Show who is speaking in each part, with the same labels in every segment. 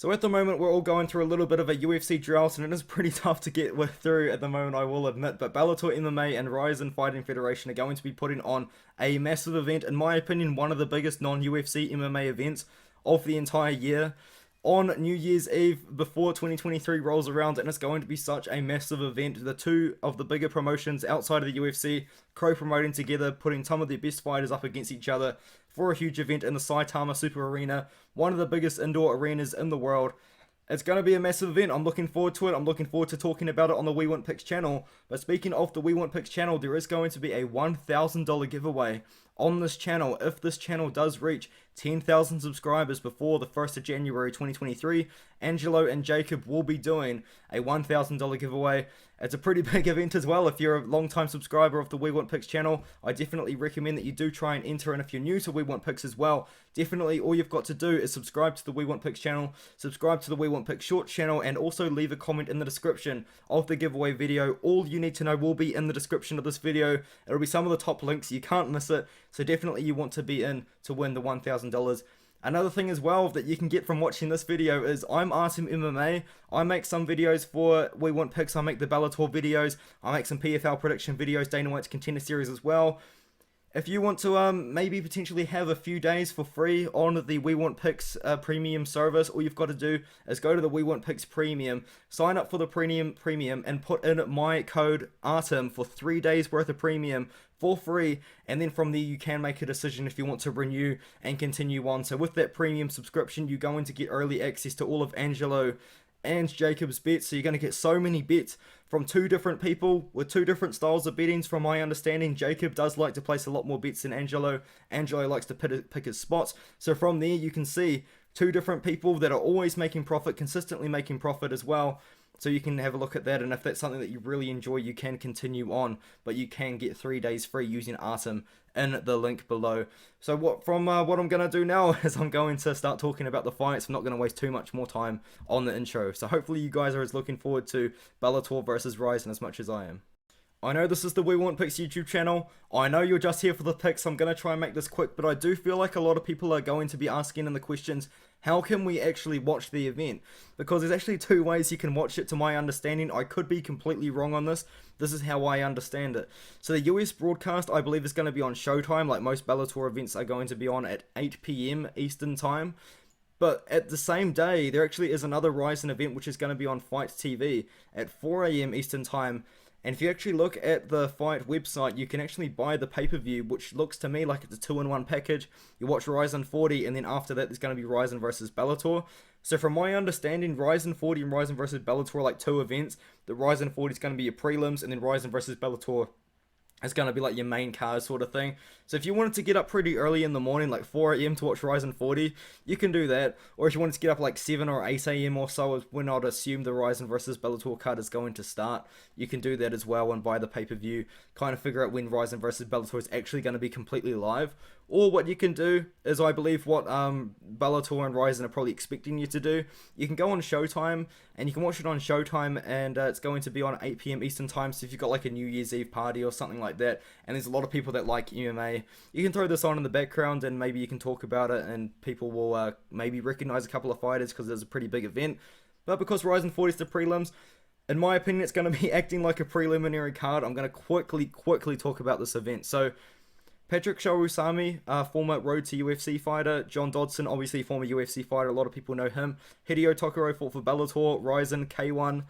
Speaker 1: So at the moment, we're all going through a little bit of a UFC drought, and it is pretty tough to get through at the moment, I will admit. But Bellator MMA and Rizin Fighting Federation are going to be putting on a massive event, in my opinion, one of the biggest non-UFC MMA events of the entire year, on New Year's Eve before 2023 rolls around, and it's going to be such a massive event. The two of the bigger promotions outside of the UFC co-promoting together, putting some of their best fighters up against each other for a huge event in the Saitama Super Arena, one of the biggest indoor arenas in the world. It's going to be a massive event. I'm looking forward to it. I'm looking forward to talking about it on the We Want Picks channel. But speaking of the We Want Picks channel, there is going to be a $1,000 giveaway on this channel. If this channel does reach 10,000 subscribers before the 1st of January 2023, Angelo and Jacob will be doing a $1,000 giveaway. It's a pretty big event as well. If you're a long-time subscriber of the We Want Picks channel, I definitely recommend that you do try and enter. And if you're new to We Want Picks as well, definitely all you've got to do is subscribe to the We Want Picks channel, subscribe to the We Want Picks Shorts channel, and also leave a comment in the description of the giveaway video. All you need to know will be in the description of this video. It'll be some of the top links. You can't miss it. So definitely you want to be in to win the $1,000. Another thing as well that you can get from watching this video is I'm Artem MMA. I make some videos for We Want Picks. I make the Bellator videos. I make some PFL prediction videos, Dana White's Contender Series as well. If you want to maybe potentially have a few days for free on the We Want Picks premium service, all you've got to do is go to the We Want Picks premium, sign up for the premium, and put in my code ARTEM for 3 days worth of premium for free, and then from there you can make a decision if you want to renew and continue on. So with that premium subscription, you're going to get early access to all of Angelo and Jacob's bets. So you're going to get so many bets from two different people with two different styles of bettings. From my understanding, Jacob does like to place a lot more bets than Angelo. Angelo likes to pick his spots. So from there you can see two different people that are always making profit, consistently making profit as well. So you can have a look at that, and if that's something that you really enjoy, you can continue on, but you can get 3 days free using Artem in the link below. So what I'm going to do now is I'm going to start talking about the fights. I'm not going to waste too much more time on the intro. So hopefully you guys are as looking forward to Bellator versus Rizin as much as I am. I know this is the We Want Picks YouTube channel. I know you're just here for the picks. I'm going to try and make this quick, but I do feel like a lot of people are going to be asking in the questions, how can we actually watch the event? Because there's actually two ways you can watch it, to my understanding. I could be completely wrong on this. This is how I understand it. So the US broadcast, I believe, is going to be on Showtime, like most Bellator events are going to be on at 8 PM Eastern Time. But at the same day, there actually is another Rizin event which is going to be on Fight TV at 4 AM Eastern Time. And if you actually look at the Fight website, you can actually buy the pay-per-view, which looks to me like it's a 2-in-1 package. You watch Rizin 40, and then after that, there's going to be Rizin versus Bellator. So from my understanding, Rizin 40 and Rizin versus Bellator are like two events. The Rizin 40 is going to be your prelims, and then Rizin versus Bellator is going to be like your main card sort of thing. So if you wanted to get up pretty early in the morning, like 4 AM to watch Rizin 40, you can do that. Or if you wanted to get up like 7 or 8 AM or so, is when I'd assume the Rizin versus Bellator card is going to start, you can do that as well and buy the pay-per-view, kind of figure out when Rizin versus Bellator is actually going to be completely live. Or what you can do is, I believe what Bellator and Rizin are probably expecting you to do, you can go on Showtime, and you can watch it on Showtime, and it's going to be on 8 PM Eastern Time. So if you've got like a New Year's Eve party or something like that, and there's a lot of people that like MMA, you can throw this on in the background, and maybe you can talk about it, and people will maybe recognize a couple of fighters because there's a pretty big event. But because Rizin 40 is the prelims, in my opinion, it's going to be acting like a preliminary card. I'm going to quickly talk about this event. So Patrick Showusami, former Road to UFC fighter. John Dodson, obviously former UFC fighter. A lot of people know him. Hideo Tokoro fought for Bellator, Rizin, K1,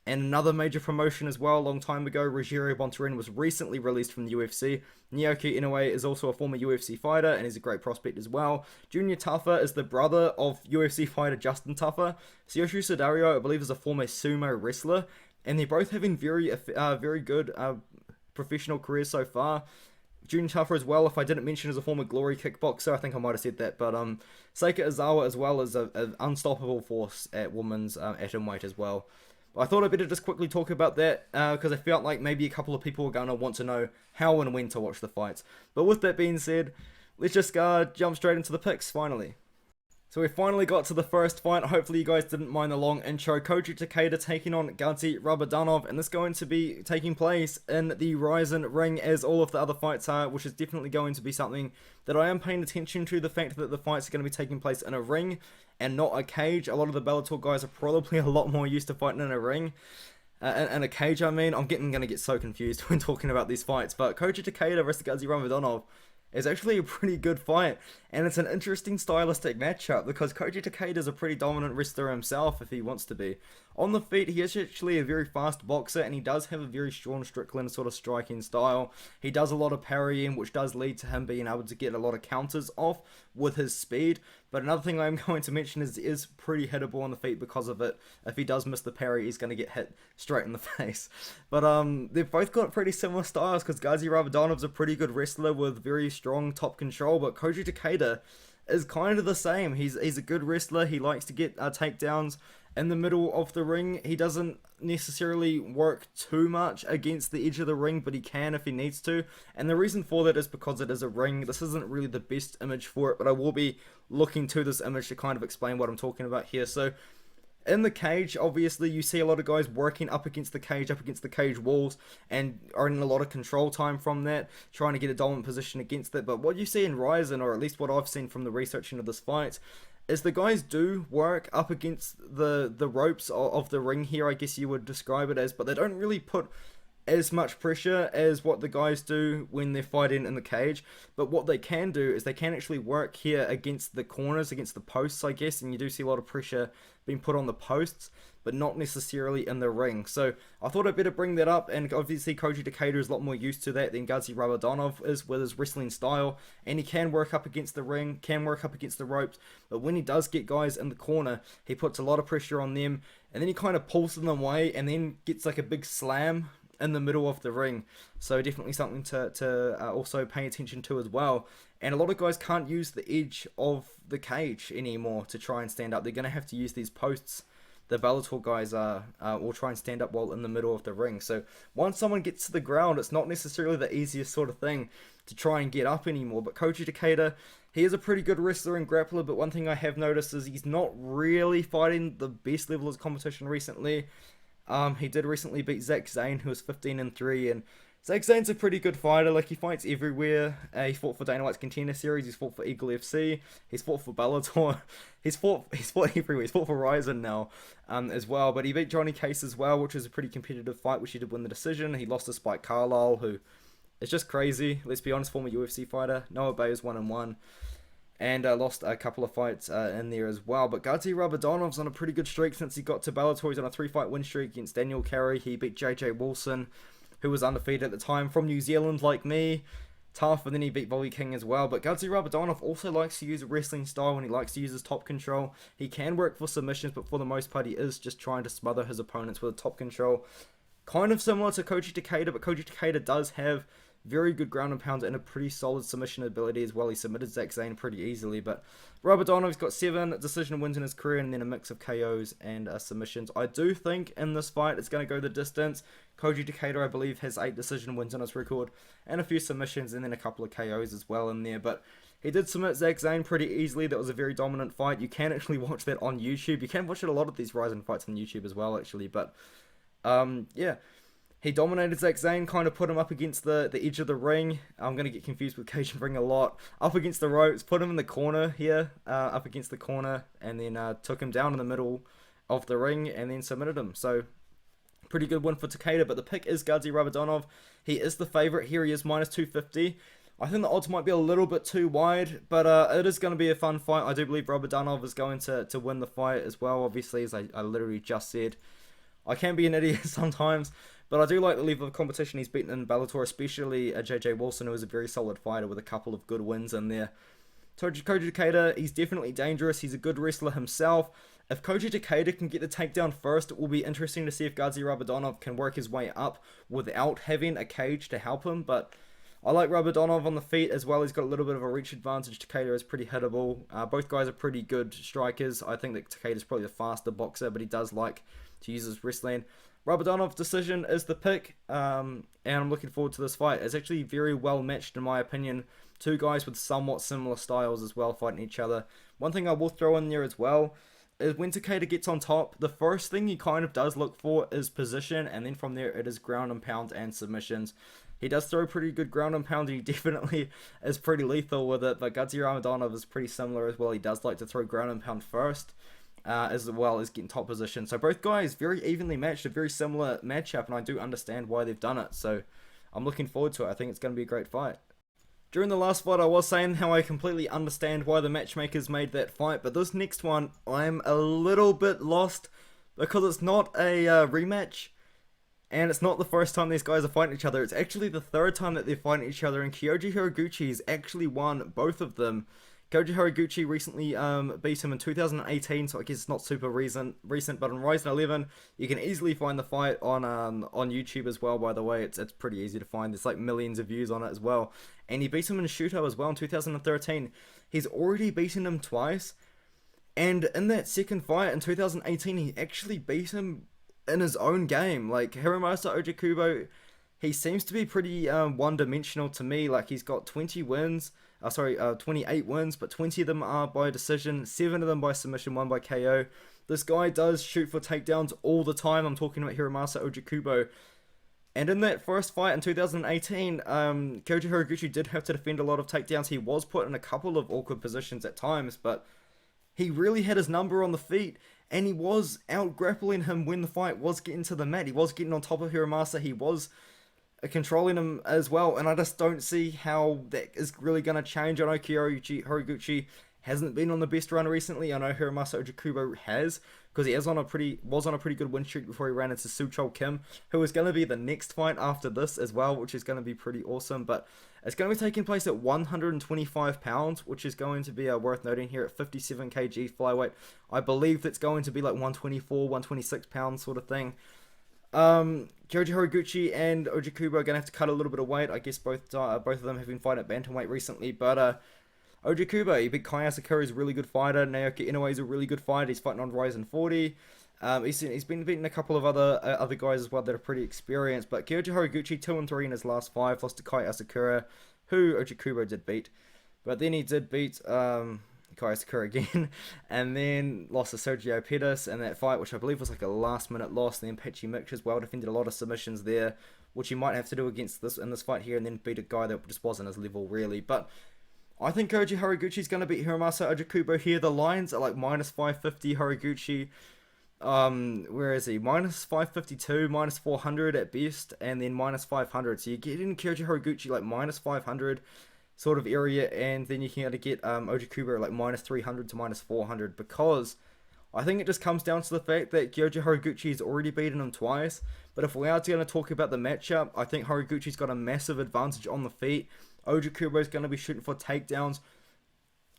Speaker 1: and another major promotion as well a long time ago. Rogério Bontorin was recently released from the UFC. Naoki Inoue is also a former UFC fighter, and he's a great prospect as well. Junior Taffa is the brother of UFC fighter Justin Taffa. Tsuyoshi Sudario, I believe, is a former sumo wrestler, and they're both having very good professional careers so far. Junior Taffa as well, if I didn't mention, is a former Glory kickboxer. I think I might have said that. But Seika Izawa as well is an unstoppable force at women's atomweight as well. But I thought I'd better just quickly talk about that because I felt like maybe a couple of people are going to want to know how and when to watch the fights. But with that being said, let's just jump straight into the picks finally. So we finally got to the first fight. Hopefully you guys didn't mind the long intro. Koji Takeda taking on Ramazanov, and this is going to be taking place in the Rizin ring as all of the other fights are, which is definitely going to be something that I am paying attention to, the fact that the fights are going to be taking place in a ring and not a cage. A lot of the Bellator guys are probably a lot more used to fighting in a ring. In a cage, I mean. I'm going to get so confused when talking about these fights, but Koji Takeda versus Ramazanov is actually a pretty good fight, and it's an interesting stylistic matchup because Koji Takeda is a pretty dominant wrestler himself if he wants to be. On the feet, he is actually a very fast boxer, and he does have a very Sean Strickland sort of striking style. He does a lot of parrying, which does lead to him being able to get a lot of counters off with his speed. But another thing I'm going to mention is he is pretty hittable on the feet because of it. If he does miss the parry, he's going to get hit straight in the face. But they've both got pretty similar styles because Ramazanov's a pretty good wrestler with very strong top control, but Koji Takeda is kind of the same. He's a good wrestler. He likes to get takedowns in the middle of the ring. He doesn't necessarily work too much against the edge of the ring, but he can if he needs to. And the reason for that is because it is a ring. This isn't really the best image for it, but I will be looking to this image to kind of explain what I'm talking about here. So in the cage, obviously, you see a lot of guys working up against the cage walls, and earning a lot of control time from that, trying to get a dominant position against it. But what you see in Rizin, or at least what I've seen from the researching of this fight, is the guys do work up against the ropes of the ring here, I guess you would describe it as, but they don't really put as much pressure as what the guys do when they're fighting in the cage. But what they can do is they can actually work here against the corners, against the posts, I guess, and you do see a lot of pressure being put on the posts, but not necessarily in the ring. So I thought I'd better bring that up, and obviously Koji Takeda is a lot more used to that than Ramazanov is with his wrestling style, and he can work up against the ring, can work up against the ropes, but when he does get guys in the corner, he puts a lot of pressure on them, and then he kind of pulls them away, and then gets like a big slam in the middle of the ring. So definitely something to also pay attention to as well. And a lot of guys can't use the edge of the cage anymore to try and stand up. They're going to have to use these posts. The Bellator guys will try and stand up while in the middle of the ring. So once someone gets to the ground, it's not necessarily the easiest sort of thing to try and get up anymore. But Koji Takeda, he is a pretty good wrestler and grappler, but one thing I have noticed is he's not really fighting the best level of competition recently. He did recently beat Zach Zane, who was 15-3, and Zach Zane's a pretty good fighter. Like, he fights everywhere. He fought for Dana White's Contender Series. He's fought for Eagle FC. He's fought for Bellator. He's fought everywhere. He's fought for Rizin now, as well. But he beat Johnny Case as well, which was a pretty competitive fight, which he did win the decision. He lost to Spike Carlisle, who is just crazy. Let's be honest, former UFC fighter. Noah Bay is 1-1. And lost a couple of fights in there as well. But Ramazanov's on a pretty good streak since he got to Bellator. He's on a 3-fight win streak against Daniel Carey. He beat JJ Wilson, who was undefeated at the time, from New Zealand like me. Tough, and then he beat Bobby King as well. But Ramazanov also likes to use a wrestling style when he likes to use his top control. He can work for submissions, but for the most part he is just trying to smother his opponents with a top control. Kind of similar to Koji Takeda, but Koji Takeda does have very good ground and pound and a pretty solid submission ability as well. He submitted Zach Zane pretty easily, but Ramazanov's got 7 decision wins in his career and then a mix of KOs and submissions. I do think in this fight it's going to go the distance. Koji Takeda, I believe, has 8 decision wins on his record and a few submissions and then a couple of KOs as well in there, but he did submit Zach Zane pretty easily. That was a very dominant fight. You can actually watch that on YouTube. You can watch it a lot of these Rizin fights on YouTube as well, actually, but yeah. He dominated Zach Zane, kind of put him up against the edge of the ring. I'm going to get confused with Cajun ring a lot. Up against the ropes, put him in the corner here, up against the corner, and then took him down in the middle of the ring, and then submitted him. So, pretty good win for Takeda, but the pick is Ramazanov. He is the favourite here. He is minus 250. I think the odds might be a little bit too wide, but it is going to be a fun fight. I do believe Ramazanov is going to win the fight as well, obviously, as I literally just said. I can be an idiot sometimes, but I do like the level of competition he's beaten in Bellator, especially JJ Wilson, who is a very solid fighter with a couple of good wins in there. Koji Takeda, he's definitely dangerous. He's a good wrestler himself. If Koji Takeda can get the takedown first, it will be interesting to see if Ramazanov can work his way up without having a cage to help him, but I like Ramazanov on the feet as well. He's got a little bit of a reach advantage. Takeda is pretty hittable. Both guys are pretty good strikers. I think that Takeda is probably the faster boxer, but he does like to use his wrestling. Ramazanov decision is the pick, and I'm looking forward to this fight. It's actually very well matched in my opinion. Two guys with somewhat similar styles as well fighting each other. One thing I will throw in there as well is when Takeda gets on top, the first thing he kind of does look for is position, and then from there it is ground and pound and submissions. He does throw pretty good ground and pound, and he definitely is pretty lethal with it, but Ramazanov is pretty similar as well. He does like to throw ground and pound first, as well as getting top position. So both guys very evenly matched, a very similar matchup, and I do understand why they've done it. So I'm looking forward to it. I think it's going to be a great fight. During the last fight, I was saying how I completely understand why the matchmakers made that fight, but this next one, I'm a little bit lost because it's not a rematch, and it's not the first time these guys are fighting each other. It's actually the third time that they're fighting each other, and Kyoji Horiguchi has actually won both of them. Kyoji Horiguchi recently beat him in 2018, so I guess it's not super recent, but on Rizin 11, you can easily find the fight on YouTube as well, by the way. It's pretty easy to find. There's like millions of views on it as well. And he beat him in Shooto as well in 2013. He's already beaten him twice, and in that second fight in 2018, he actually beat him in his own game. Like, Hiromasa Ojukubo, he seems to be pretty one-dimensional to me. Like, he's got 28 wins, but 20 of them are by decision, 7 of them by submission, 1 by KO. This guy does shoot for takedowns all the time. I'm talking about Hiromasa Ojukubo. And in that first fight in 2018, Kyoji Horiguchi did have to defend a lot of takedowns. He was put in a couple of awkward positions at times, but he really had his number on the feet, and he was out-grappling him when the fight was getting to the mat. He was getting on top of Hiromasa. He was controlling him as well, and I just don't see how that is really going to change. I know Kyoji Horiguchi hasn't been on the best run recently. I know Hiromasa Ojukubo has, because he was on a pretty good win streak before he ran into Suchol Kim, who is going to be the next fight after this as well, which is going to be pretty awesome. But it's going to be taking place at 125 pounds, which is going to be worth noting here at 57 kg flyweight. I believe that's going to be like 124, 126 pounds sort of thing. Kyoji Horiguchi and Ojukubo are going to have to cut a little bit of weight. I guess both of them have been fighting at bantamweight recently, but Ojukubo, he beat Kai Asakura, is a really good fighter. Naoki Inoue is a really good fighter. He's fighting on Rizin 40. He's been beating a couple of other guys as well that are pretty experienced. But Kyoji Horiguchi 2-3 in his last 5, lost to Kai Asakura, who Ojukubo did beat. But then he did beat Kai Asakura again, and then lost to Sergio Pettis in that fight, which I believe was like a last-minute loss. And then Pachi Mix as well defended a lot of submissions there, which he might have to do against this in this fight here, and then beat a guy that just wasn't his level really. But I think Kyoji Horiguchi is going to beat Hiromasa Ojukubo here. The lines are like minus 550 Horiguchi. Where is he? Minus 552, minus 400 at best, and then minus 500. So you get in Kyoji Horiguchi like minus 500 sort of area, and then you can get Ojukubo like minus 300 to minus 400, because I think it just comes down to the fact that Kyoji Horiguchi has already beaten him twice. But if we are going to talk about the matchup, I think Horiguchi's got a massive advantage on the feet. Ojukubo is going to be shooting for takedowns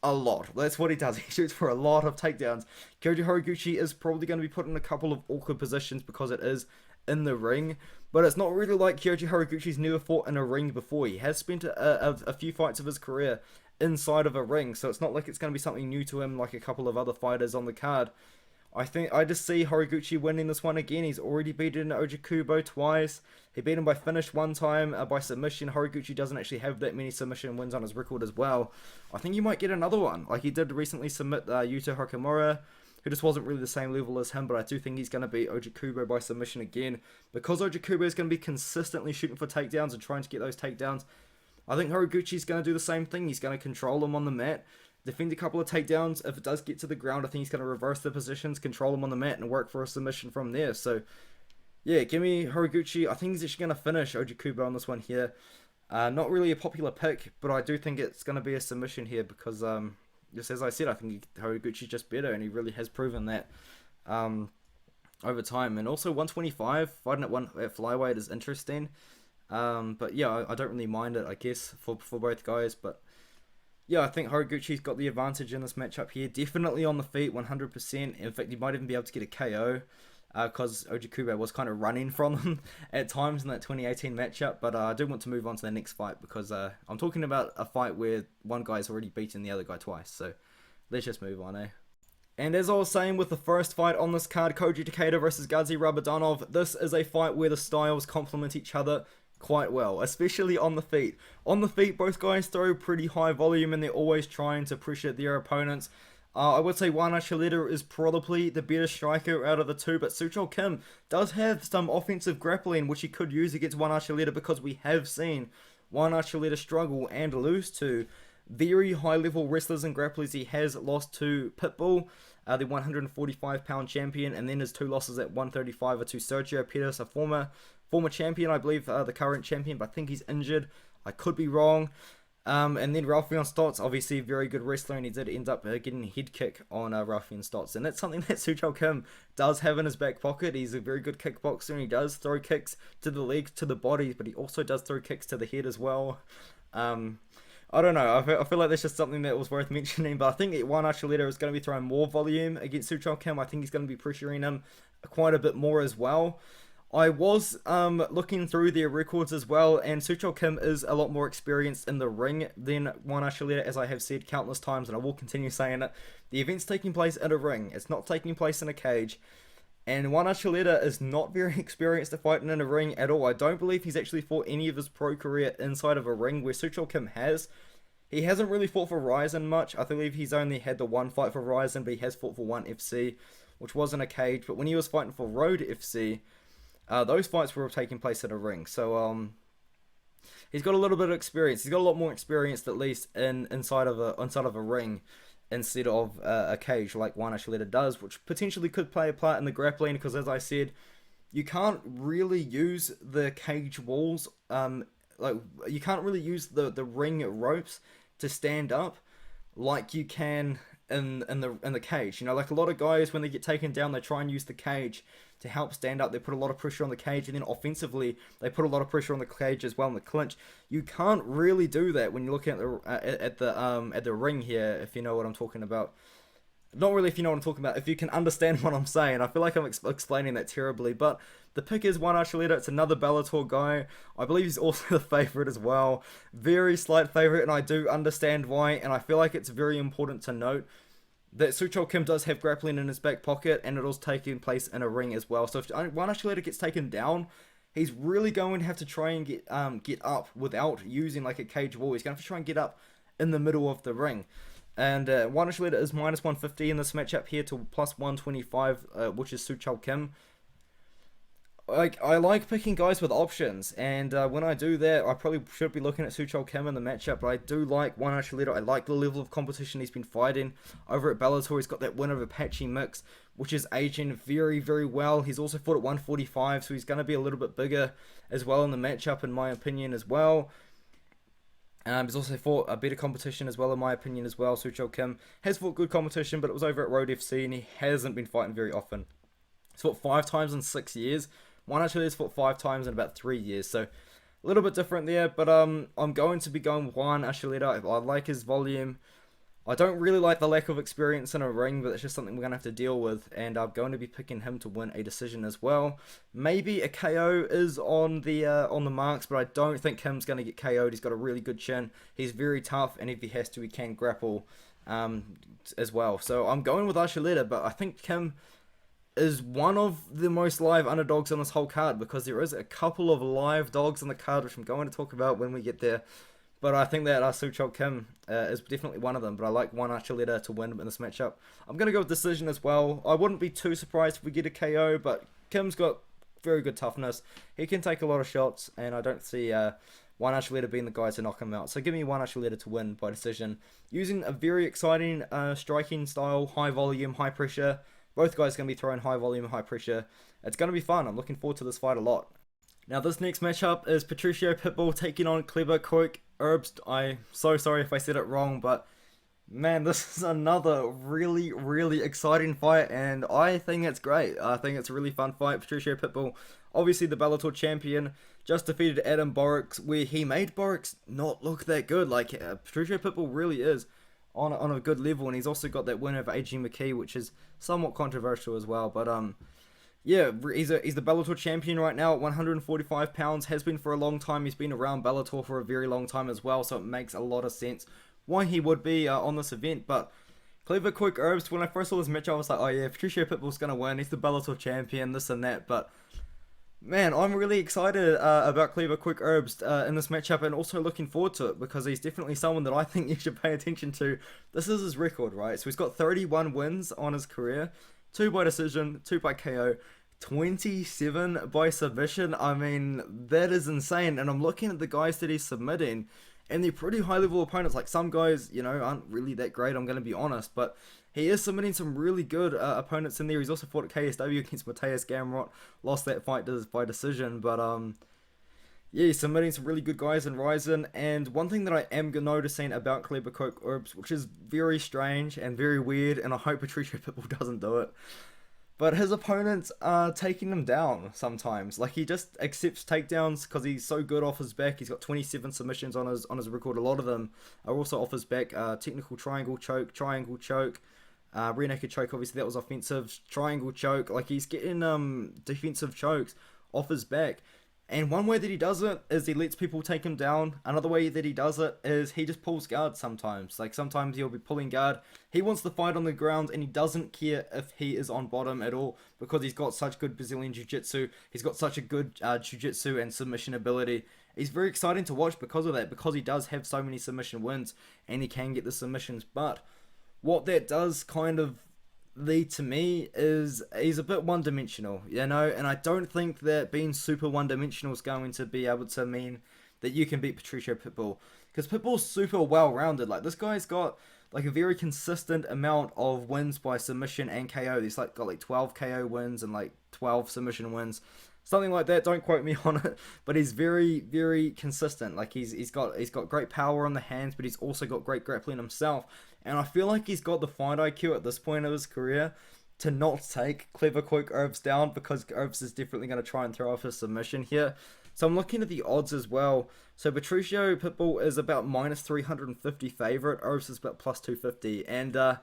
Speaker 1: a lot. That's what he does. He shoots for a lot of takedowns. Kyoji Horiguchi is probably going to be put in a couple of awkward positions because it is in the ring. But it's not really like Kyoji Horiguchi's never fought in a ring before. He has spent a few fights of his career inside of a ring. So it's not like it's going to be something new to him like a couple of other fighters on the card. I just see Horiguchi winning this one again. He's already beaten Ojukubo twice. He beat him by finish one time, by submission. Horiguchi doesn't actually have that many submission wins on his record as well. I think he might get another one. Like he did recently submit Yuta Hakamura, who just wasn't really the same level as him, but I do think he's going to beat Ojukubo by submission again. Because Ojukubo is going to be consistently shooting for takedowns and trying to get those takedowns, I think Horiguchi's going to do the same thing. He's going to control him on the mat, defend a couple of takedowns. If it does get to the ground, I think he's going to reverse the positions, control him on the mat, and work for a submission from there. So, yeah, give me Horiguchi. I think he's actually going to finish Ojukubo on this one here. Not really a popular pick, but I do think it's going to be a submission here because, just as I said, I think Horiguchi's just better, and he really has proven that over time. And also 125, fighting at flyweight is interesting. But yeah, I don't really mind it, I guess, for both guys. But yeah, I think Horiguchi's got the advantage in this matchup here. Definitely on the feet, 100%. In fact, he might even be able to get a KO because Ojukubo was kind of running from him at times in that 2018 matchup. But I do want to move on to the next fight because I'm talking about a fight where one guy's already beaten the other guy twice. So let's just move on, eh? And as I was saying with the first fight on this card, Koji Takeda versus Ramazanov, this is a fight where the styles complement each other quite well, especially on the feet. On the feet, both guys throw pretty high volume and they're always trying to pressure their opponents. I would say Juan Archuleta is probably the better striker out of the two, but Suchol Kim does have some offensive grappling which he could use against Juan Archuleta, because we have seen Juan Archuleta struggle and lose to very high level wrestlers and grapplers. He has lost to Pitbull, the 145-pound champion, and then his two losses at 135 are to Sergio Pettis, a former champion, I believe, the current champion, but I think he's injured. I could be wrong. And then Ralphion Stotts, obviously a very good wrestler, and he did end up getting a head kick on Ralphion Stotts. And that's something that Suchol Kim does have in his back pocket. He's a very good kickboxer, and he does throw kicks to the legs, to the body, but he also does throw kicks to the head as well. I don't know, I feel like that's just something that was worth mentioning, but I think Juan Archuleta is going to be throwing more volume against Suchol Kim. I think he's going to be pressuring him quite a bit more as well. I was looking through their records as well, and Suchol Kim is a lot more experienced in the ring than Juan Archuleta, as I have said countless times, and I will continue saying it. The event's taking place in a ring, it's not taking place in a cage, and Juan Archuleta is not very experienced at fighting in a ring at all. I don't believe he's actually fought any of his pro career inside of a ring, where Suchol Kim has. He hasn't really fought for Rizin much. I believe he's only had the one fight for Rizin, but he has fought for ONE FC, which wasn't a cage. But when he was fighting for Road FC, those fights were taking place in a ring. So he's got a little bit of experience. He's got a lot more experience, at least, inside of a ring instead of a cage like Juan Archuleta does, which potentially could play a part in the grappling, because, as I said, you can't really use the cage walls. You can't really use the ring ropes to stand up like you can in the cage. You know, like a lot of guys, when they get taken down, they try and use the cage to help stand up. They put a lot of pressure on the cage, and then offensively they put a lot of pressure on the cage as well in the clinch. You can't really do that when you're looking at the ring here, if you know what I'm talking about. Not really if you know what I'm talking about, if you can understand what I'm saying. I feel like I'm explaining that terribly, but the pick is Juan Archuleta. It's another Bellator guy. I believe he's also the favourite as well. Very slight favourite, and I do understand why, and I feel like it's very important to note that Suchol Kim does have grappling in his back pocket, and it was taking place in a ring as well. So if Juan Archuleta gets taken down, he's really going to have to try and get up without using like a cage wall. He's going to have to try and get up in the middle of the ring. And Juan Archuleta is minus 150 in this matchup here to plus 125, which is Suchol Kim. I like picking guys with options, and when I do that, I probably should be looking at Suchol Kim in the matchup, but I do like Juan Archuleta. I like the level of competition he's been fighting over at Bellator. He's got that win over Apache Mix, which is aging very, very well. He's also fought at 145, so he's going to be a little bit bigger as well in the matchup, in my opinion, as well. He's also fought a better competition as well, in my opinion, as well. Suchol Kim has fought good competition, but it was over at Road FC, and he hasn't been fighting very often. He's fought 5 times in 6 years. Juan Archuleta's fought 5 times in about 3 years, so a little bit different there, but I'm going to be going with Juan Archuleta. I like his volume. I don't really like the lack of experience in a ring, but it's just something we're going to have to deal with, and I'm going to be picking him to win a decision as well. Maybe a KO is on the marks, but I don't think Kim's going to get KO'd. He's got a really good chin. He's very tough, and if he has to, he can grapple as well. So I'm going with Archuleta, but I think Kim is one of the most live underdogs on this whole card, because there is a couple of live dogs on the card, which I'm going to talk about when we get there. But I think that Suchol Kim is definitely one of them. But I like Juan Archuleta to win in this matchup. I'm going to go with decision as well. I wouldn't be too surprised if we get a KO, but Kim's got very good toughness. He can take a lot of shots, and I don't see Juan Archuleta being the guy to knock him out. So give me Juan Archuleta to win by decision, using a very exciting striking style, high volume, high pressure. Both guys are going to be throwing high volume and high pressure. It's going to be fun. I'm looking forward to this fight a lot. Now, this next matchup is Patricio Pitbull taking on Kleber Herbst. I'm so sorry if I said it wrong, but man, this is another really, really exciting fight, and I think it's great. I think it's a really fun fight. Patricio Pitbull, obviously the Bellator champion, just defeated Adam Borics, where he made Borics not look that good. Like, Patricio Pitbull really is on a good level, and he's also got that win over McKee, which is somewhat controversial as well. But yeah, he's the Bellator champion right now at 145 pounds. Has been for a long time. He's been around Bellator for a very long time as well, so it makes a lot of sense why he would be on this event. But Kleber Herbst, when I first saw this match, I was like, oh yeah, Patricio Pitbull's gonna win. He's the Bellator champion, this and that. But Man, I'm really excited about Kleber Quick Herbs in this matchup, and also looking forward to it because he's definitely someone that I think you should pay attention to. This is his record, right? So he's got 31 wins on his career, 2 by decision, 2 by KO, 27 by submission. I mean, that is insane. And I'm looking at the guys that he's submitting, and they're pretty high level opponents. Like, some guys, you know, aren't really that great, I'm going to be honest, but he is submitting some really good opponents in there. He's also fought at KSW against Mateus Gamrot, lost that fight by decision, but yeah, he's submitting some really good guys in Rizin. And one thing that I am noticing about Kleber Coke Herbs, which is very strange and very weird, and I hope Patricio Pitbull doesn't do it, but his opponents are taking him down sometimes. Like, he just accepts takedowns because he's so good off his back. He's got 27 submissions on his record. A lot of them are also off his back. Technical triangle choke, rear naked choke. Obviously, that was offensive. Triangle choke. Like, he's getting defensive chokes off his back. And one way that he does it is he lets people take him down. Another way that he does it is he just pulls guard sometimes. Like, sometimes he'll be pulling guard. He wants to fight on the ground, and he doesn't care if he is on bottom at all because he's got such good Brazilian Jiu-Jitsu. He's got such a good Jiu-Jitsu and submission ability. He's very exciting to watch because of that, because he does have so many submission wins, and he can get the submissions. But what that does kind of lead to me is he's a bit one-dimensional, you know, and I don't think that being super one-dimensional is going to be able to mean that you can beat Patricio Pitbull, because Pitbull's super well-rounded. Like, this guy's got like a very consistent amount of wins by submission and KO. He's like got like 12 KO wins and like 12 submission wins, something like that. Don't quote me on it, but he's very, very consistent. Like, he's got great power on the hands, but he's also got great grappling himself. And I feel like he's got the fight IQ at this point of his career to not take Kleber Quick Herbs down, because Herbs is definitely going to try and throw off his submission here. So I'm looking at the odds as well. So Patricio Pitbull is about minus 350 favorite. Herbs is about plus 250. And the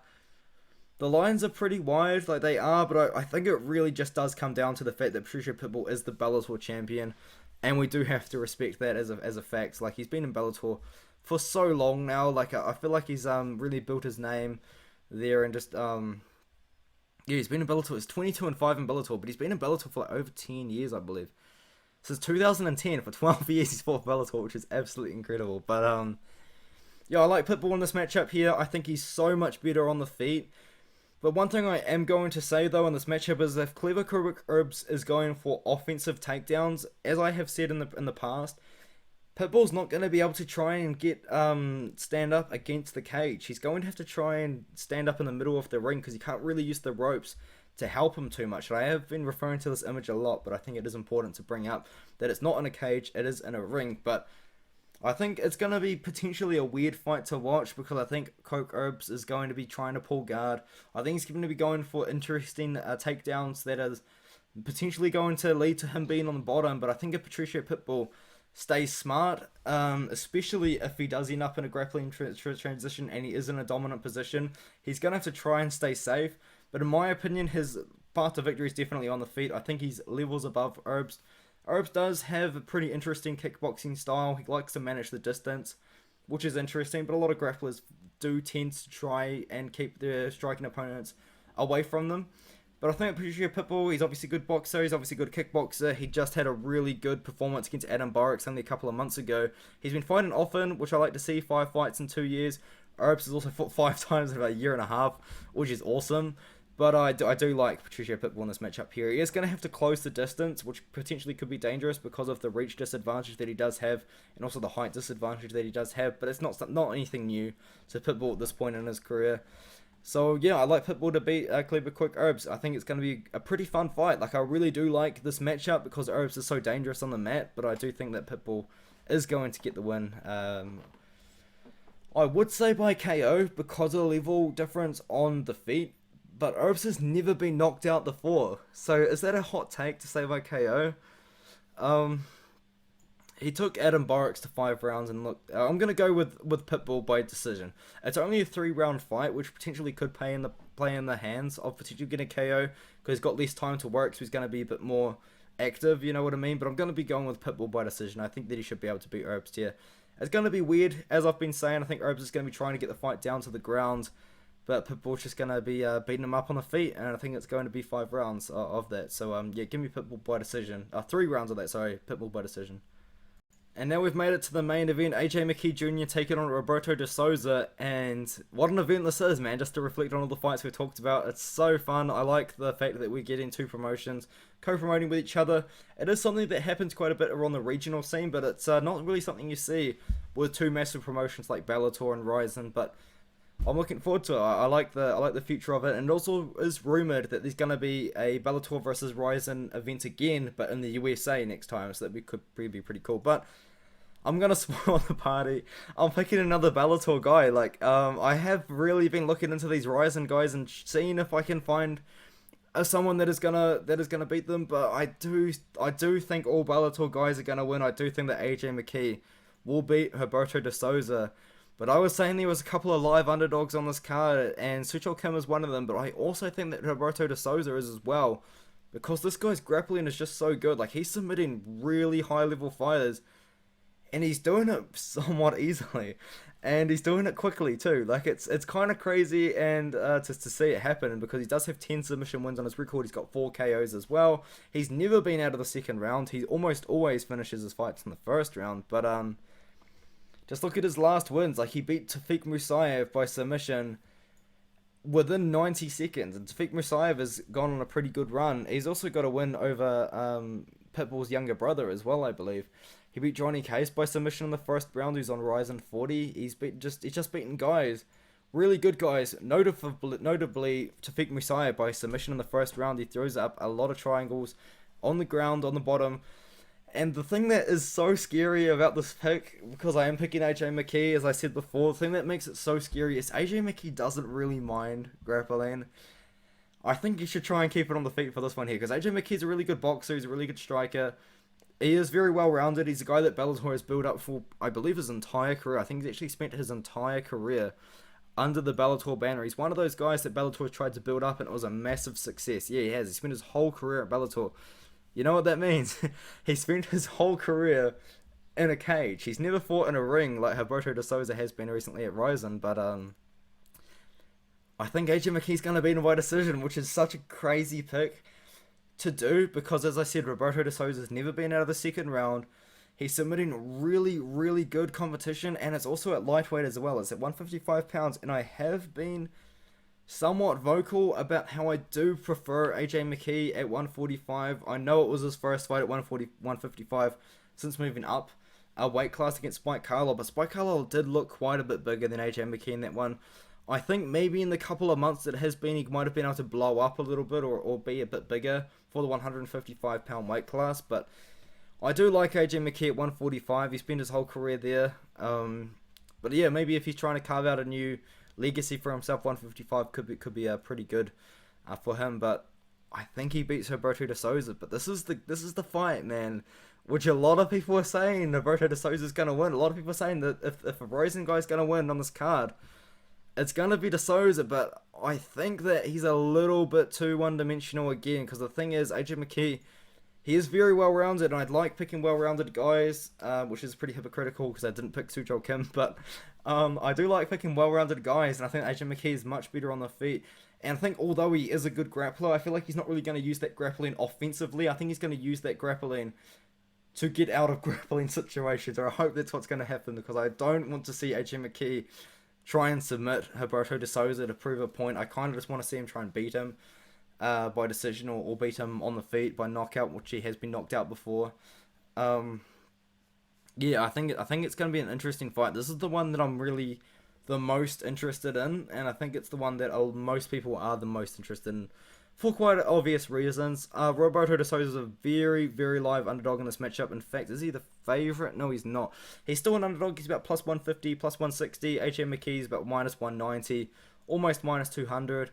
Speaker 1: lines are pretty wide, like they are, but I think it really just does come down to the fact that Patricio Pitbull is the Bellator champion. And we do have to respect that as a fact. Like, he's been in Bellator for so long now. Like, I feel like he's really built his name there, and just yeah, he's been in Bellator. He's 22-5 in Bellator, but he's been in Bellator for like over 10 years, I believe. Since 2010, for 12 years he's fought Bellator, which is absolutely incredible. But yeah, I like Pitbull in this matchup here. I think he's so much better on the feet. But one thing I am going to say, though, in this matchup is if Kleber Quick Herbs is going for offensive takedowns, as I have said in the past, Pitbull's not going to be able to try and get stand up against the cage. He's going to have to try and stand up in the middle of the ring, because he can't really use the ropes to help him too much. And I have been referring to this image a lot, but I think it is important to bring up that it's not in a cage, it is in a ring. But I think it's going to be potentially a weird fight to watch, because I think Coke Herbs is going to be trying to pull guard. I think he's going to be going for interesting takedowns that is potentially going to lead to him being on the bottom. But I think if Patricio Pitbull stays smart, especially if he does end up in a grappling transition and he is in a dominant position, he's going to have to try and stay safe. But in my opinion, his path to victory is definitely on the feet. I think he's levels above Herbs. Herbs does have a pretty interesting kickboxing style. He likes to manage the distance, which is interesting, but a lot of grapplers do tend to try and keep their striking opponents away from them. But I think Patricio Pitbull, he's obviously a good boxer, he's obviously a good kickboxer. He just had a really good performance against Adam Barracks only a couple of months ago. He's been fighting often, which I like to see, 5 fights in 2 years. Herbs has also fought 5 times in about a year and a half, which is awesome. But I do like Patricio Pitbull in this matchup here. He is going to have to close the distance, which potentially could be dangerous because of the reach disadvantage that he does have, and also the height disadvantage that he does have. But it's not anything new to Pitbull at this point in his career. So yeah, I like Pitbull to beat Kleber Quick Herbs. I think it's going to be a pretty fun fight. Like, I really do like this matchup because Herbs is so dangerous on the mat, but I do think that Pitbull is going to get the win. I would say by KO because of the level difference on the feet. But Herbs has never been knocked out before. So is that a hot take to say by KO? He took Adam Barracks to 5 rounds, and look, I'm going to go with Pitbull by decision. It's only a 3-round fight, which potentially could play in the hands of potentially getting KO, because he's got less time to work, so he's going to be a bit more active, you know what I mean? But I'm going to be going with Pitbull by decision. I think that he should be able to beat Herbs here. It's going to be weird, as I've been saying. I think Herbs is going to be trying to get the fight down to the ground. but Pitbull's just going to be beating him up on the feet, and I think it's going to be 5 rounds of that. So, yeah, give me Pitbull by decision. 3 rounds of that, sorry, Pitbull by decision. And now we've made it to the main event, AJ McKee Jr. taking on Roberto de Souza, and what an event this is, man, just to reflect on all the fights we talked about. It's so fun. I like the fact that we're getting 2 promotions, co-promoting with each other. It is something that happens quite a bit around the regional scene, but it's not really something you see with 2 massive promotions like Bellator and Rizin, but I'm looking forward to it. I like the future of it, and it also is rumored that there's gonna be a Bellator versus Rizin event again, but in the USA next time, so that could be pretty cool. But I'm gonna spoil the party. I'm picking another Bellator guy. Like, I have really been looking into these Rizin guys and seeing if I can find someone that is gonna beat them. But I do think all Bellator guys are gonna win. I do think that AJ McKee will beat Roberto de Souza. But I was saying there was a couple of live underdogs on this card, and Suchol Kim is one of them. But I also think that Roberto de Souza is as well, because this guy's grappling is just so good. Like, he's submitting really high level fighters, and he's doing it somewhat easily, and he's doing it quickly too. Like, it's kind of crazy, and to see it happen, because he does have 10 submission wins on his record. He's got 4 KOs as well. He's never been out of the second round. He almost always finishes his fights in the first round. But just look at his last wins. Like, he beat Tafik Musayev by submission within 90 seconds, and Tafik Musayev has gone on a pretty good run. He's also got a win over Pitbull's younger brother as well, I believe. He beat Johnny Case by submission in the first round, who's on Rizin 40. He's just beaten guys, really good guys. Notably Tafik Musayev by submission in the first round. He throws up a lot of triangles on the ground, on the bottom. And the thing that is so scary about this pick, because I am picking AJ McKee, as I said before, the thing that makes it so scary is AJ McKee doesn't really mind grappling. I think you should try and keep it on the feet for this one here, because AJ McKee's a really good boxer, he's a really good striker. He is very well rounded. He's a guy that Bellator has built up for, I believe, his entire career. I think he's actually spent his entire career under the Bellator banner. He's one of those guys that Bellator tried to build up, and it was a massive success. Yeah, he has. He spent his whole career at Bellator. You know what that means? He spent his whole career in a cage. He's never fought in a ring like Roberto de Souza has been recently at Rizin, but I think AJ McKee's going to beat him by decision, which is such a crazy pick to do, because as I said, Roberto de Souza's never been out of the second round. He's submitting really, really good competition, and it's also at lightweight as well. It's at 155 pounds, and I have been somewhat vocal about how I do prefer AJ McKee at 145. I know it was his first fight at 155 since moving up a weight class against Spike Carlisle, but Spike Carlisle did look quite a bit bigger than AJ McKee in that one. I think maybe in the couple of months that it has been, he might have been able to blow up a little bit, or be a bit bigger for the 155 pound weight class, but I do like AJ McKee at 145. He spent his whole career there. But yeah, maybe if he's trying to carve out a new legacy for himself, 155 could be pretty good for him. But I think he beats Roberto de Souza. But this is the fight, man, which a lot of people are saying Roberto de Souza is gonna win. A lot of people are saying that if a Rizin guy's gonna win on this card, it's gonna be de Souza. But I think that he's a little bit too one-dimensional again, because the thing is, AJ McKee, he is very well-rounded, and I'd like picking well-rounded guys, which is pretty hypocritical because I didn't pick Suchol Kim, but I do like picking well-rounded guys, and I think AJ McKee is much better on the feet. And I think although he is a good grappler, I feel like he's not really going to use that grappling offensively. I think he's going to use that grappling to get out of grappling situations, or I hope that's what's going to happen, because I don't want to see AJ McKee try and submit Roberto de Souza to prove a point. I kind of just want to see him try and beat him by decision, or beat him on the feet by knockout, which he has been knocked out before. Yeah, I think it's going to be an interesting fight. This is the one that I'm really the most interested in, and I think it's the one that most people are the most interested in for quite obvious reasons. Roberto de Souza is a very, very live underdog in this matchup. In fact, is he the favourite? No, he's not. He's still an underdog. He's about plus 150, plus 160. AJ McKee's about minus 190, almost minus 200.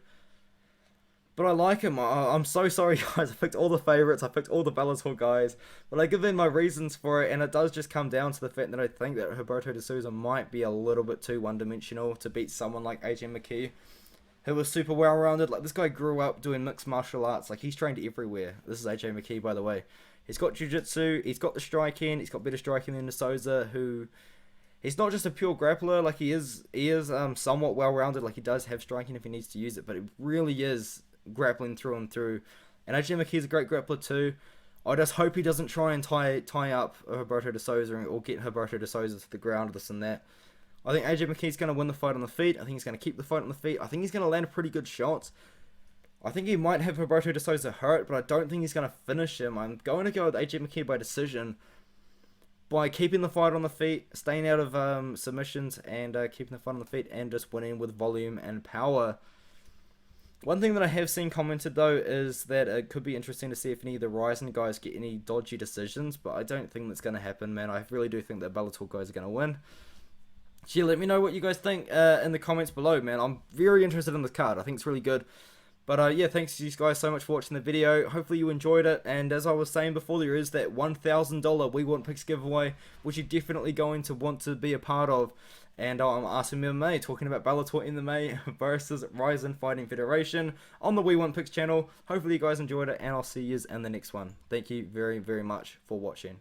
Speaker 1: But I like him. I'm so sorry, guys. I picked all the favourites. I picked all the Bellator guys. But I give them my reasons for it. And it does just come down to the fact that I think that Roberto de Souza might be a little bit too one-dimensional to beat someone like AJ McKee, who was super well-rounded. Like, this guy grew up doing mixed martial arts. Like, he's trained everywhere. This is AJ McKee, by the way. He's got jiu-jitsu. He's got the striking. He's got better striking than de Souza, who he's not just a pure grappler. Like he is somewhat well rounded. Like he does have striking if he needs to use it, but it really is grappling through and through. And AJ McKee's a great grappler too. I just hope he doesn't try and tie up Roberto de Souza or get Roberto de Souza to the ground, this and that. I think AJ McKee's going to win the fight on the feet. I think he's going to keep the fight on the feet. I think he's going to land pretty good shots. I think he might have Roberto de Souza hurt, but I don't think he's going to finish him. I'm going to go with AJ McKee by decision by keeping the fight on the feet, staying out of submissions, and keeping the fight on the feet, and just winning with volume and power. One thing that I have seen commented, though, is that it could be interesting to see if any of the Rizin guys get any dodgy decisions, but I don't think that's going to happen, man. I really do think that Bellator guys are going to win. So yeah, let me know what you guys think in the comments below, man. I'm very interested in this card. I think it's really good. But yeah, thanks to you guys so much for watching the video. Hopefully you enjoyed it. And as I was saying before, there is that $1,000 We Want Picks giveaway, which you're definitely going to want to be a part of. And I'm Artem MMA, talking about Bellator MMA versus Rizin Fighting Federation on the We Want Picks channel. Hopefully you guys enjoyed it, and I'll see you in the next one. Thank you very, very much for watching.